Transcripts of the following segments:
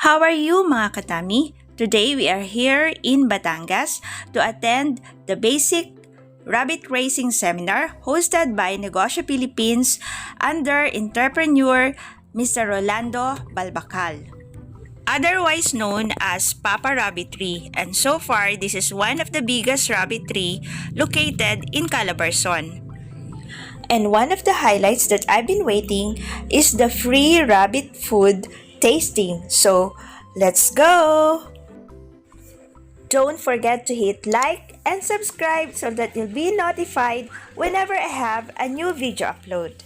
How are you mga katami? Today we are here in Batangas to attend the basic rabbit racing seminar hosted by Negosyo Philippines under entrepreneur Mr. Rolando Balbacal, otherwise known as Pappa Rabbitry, and so far this is one of the biggest rabbitry located in Calabarzon. And one of the highlights that I've been waiting is the free rabbit food tasting. So, let's go! Don't forget to hit like and subscribe so that you'll be notified whenever I have a new video upload.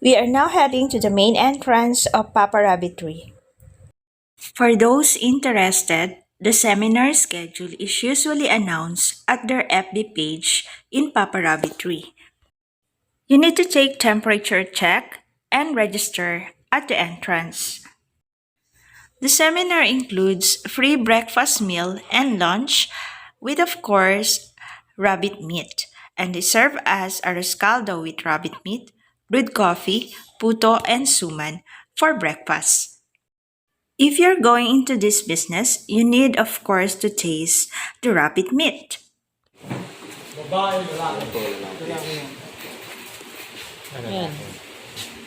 We are now heading to the main entrance of Pappa Rabbitry. For those interested, the seminar schedule is usually announced at their FB page in Pappa Rabbitry. You need to take temperature check and register at the entrance. The seminar includes free breakfast meal and lunch with, of course, rabbit meat, and they serve as a rescaldo with rabbit meat, brewed coffee, puto, and suman for breakfast. If you're going into this business, you need, of course, to taste the rabbit meat. Babae, lalaki. Yan.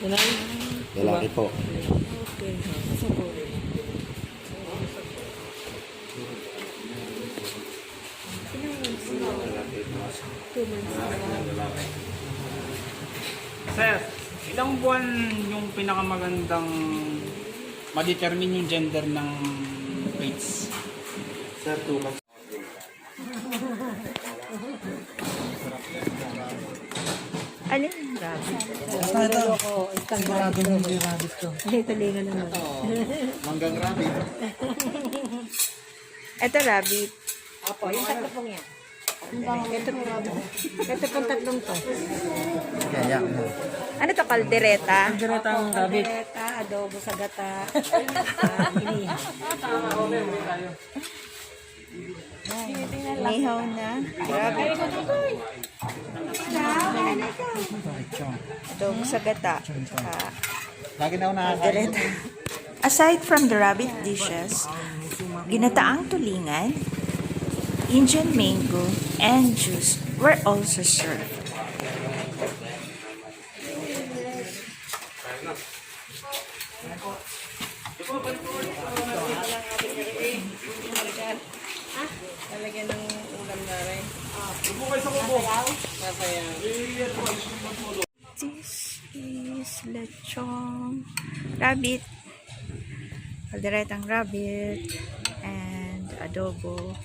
Lalaki? Lalaki po. Okay. Asa po? Sir, ilang buwan yung pinakamagandang ma-determine yung gender ng plates? Sir, 2 months. Alin yung rabbit? Ito ko. Sigurado mo yung rabbit ko. Tulingan naman. Manggang rabbit. Ito rabbit. Apo, yung tatlo pong yan. Ito pong tatlong to. Kaya. Ano to, caldereta? Caldereta ang rabbit. Caldereta, adobo sa gata. Inihaw. Inihaw na. Grabe. Adobo sa gata. Lagi na ako nakakain. Caldereta. Aside from the rabbit dishes, ginataang tulingan, Indian mango, and juice were also served. Talagyan ng ulam na rin. This is lechon rabbit, calderetang rabbit, and adobo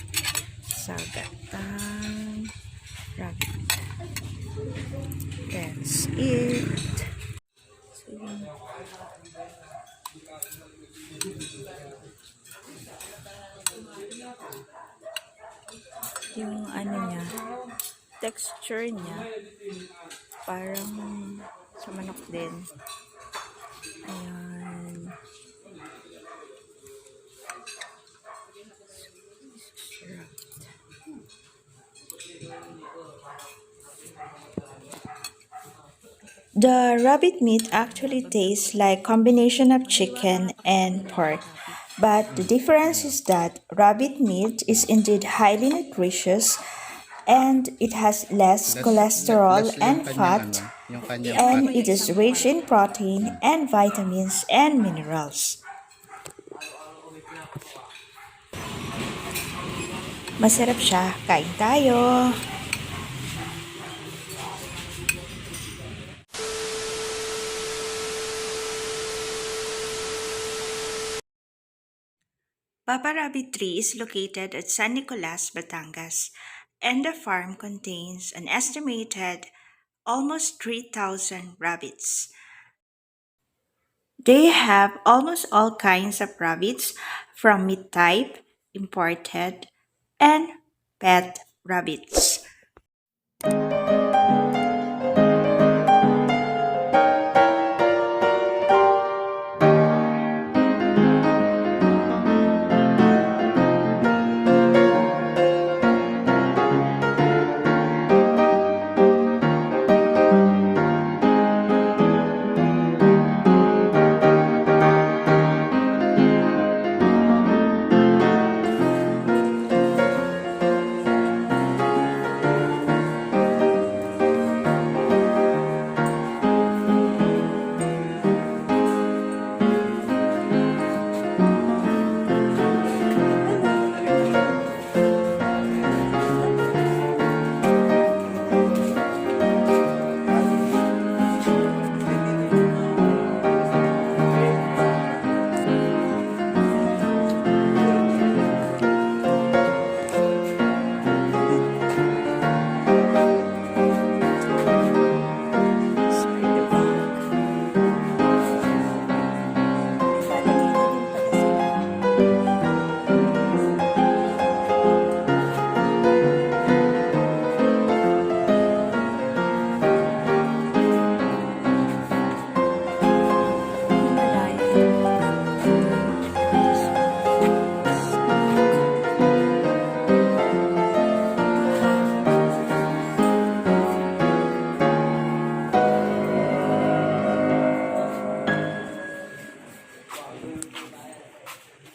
sa gatang rabbit. That's it. So, yung ano niya, texture niya parang sa manok din. Ayan. The rabbit meat actually tastes like combination of chicken and pork, but the difference is that rabbit meat is indeed highly nutritious and it has less cholesterol and fat, and it is rich in protein and vitamins and minerals. Masarap siya. Kain tayo! Pappa Rabbitry is located at San Nicolas, Batangas, and the farm contains an estimated almost 3,000 rabbits. They have almost all kinds of rabbits, from meat type, imported, and pet rabbits.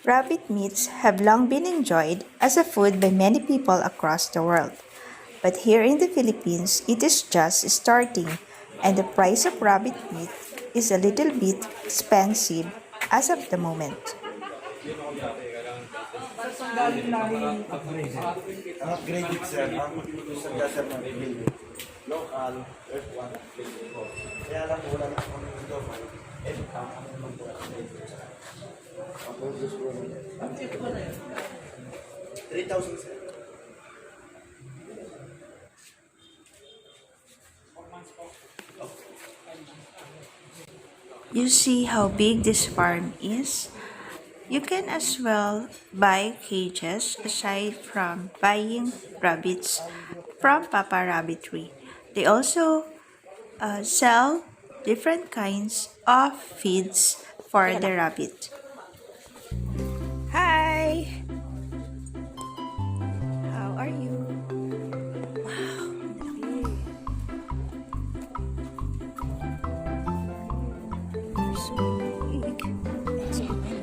Rabbit meats have long been enjoyed as a food by many people across the world. But here in the Philippines, it is just starting, and the price of rabbit meat is a little bit expensive as of the moment. Upgraded sir, ang sa gasar na bibili. Local, earth one, kaya lang wala na kung ito. Ang produce ko 3,000 sir. You see how big this farm is? You can as well buy cages aside from buying rabbits from Pappa Rabbitry. They also sell different kinds of feeds for the rabbit. Hi! How are you? Wow, they're so big. That's so big.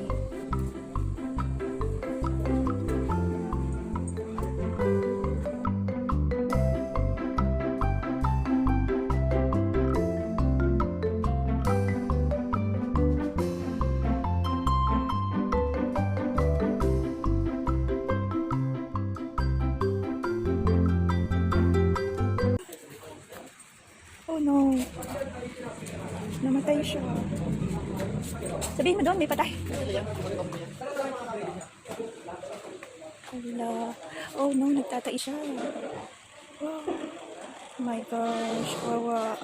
Oh no. Namatay siya. Sabihin mo doon, may patay. Hala. Oh no, nagtatay siya. Oh my gosh. Wawa.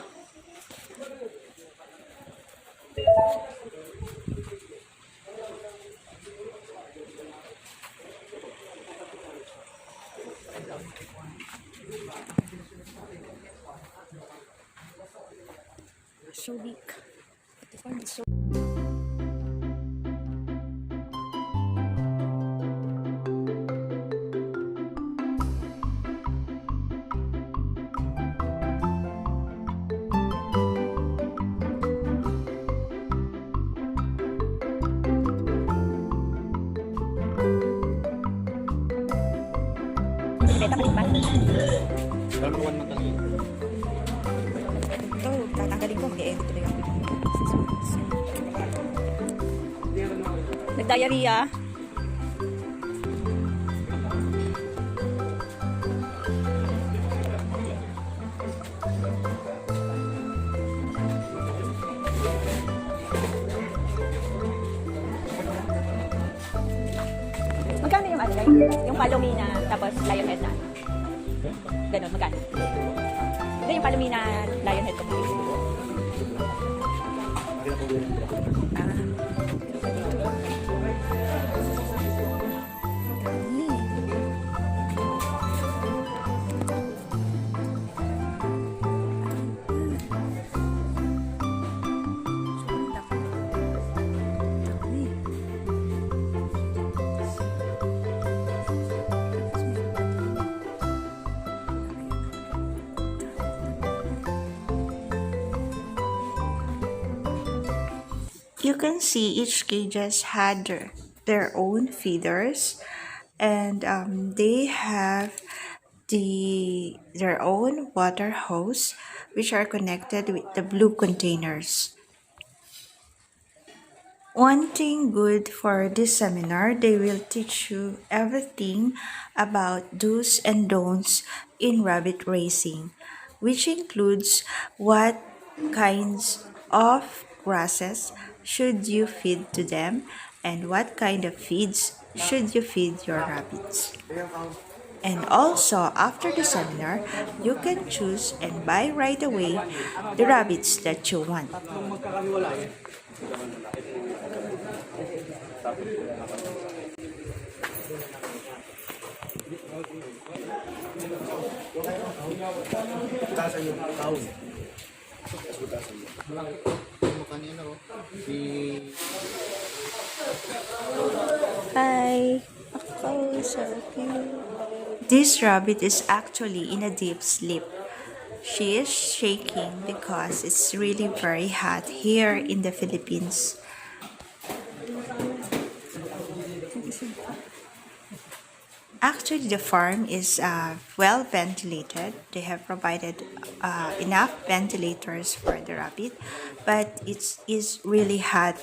So big. The farm is so ito, tatanggalin ko, mag-e-edit tuloy ako. Nag-diarrhea. Magkano yung ano guys? Yung palomina, tapos lionhead na. Ganon, magkano? Hindi, yung palomina lionhead ko. You can see each cages had their own feeders, and they have their own water hose, which are connected with the blue containers. One thing good for this seminar, they will teach you everything about do's and don'ts in rabbit raising, which includes what kinds of grasses should you feed to them and what kind of feeds should you feed your rabbits. And also, after the seminar, you can choose and buy right away the rabbits that you want. Hi. Oh, so cute. This rabbit is actually in a deep sleep. She is shaking because it's really very hot here in the Philippines. Actually, the farm is well ventilated. They have provided enough ventilators for the rabbit, but it is really hot.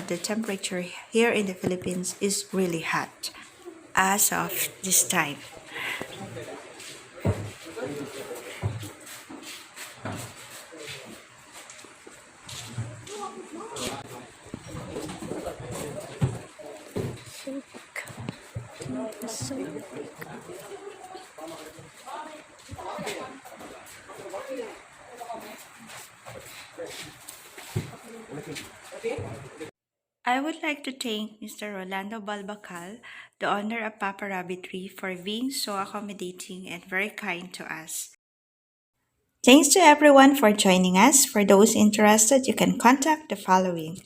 The temperature here in the Philippines is really hot as of this time. I would like to thank Mr. Rolando Balbacal, the owner of Pappa Rabbitry, for being so accommodating and very kind to us. Thanks to everyone for joining us. For those interested, you can contact the following.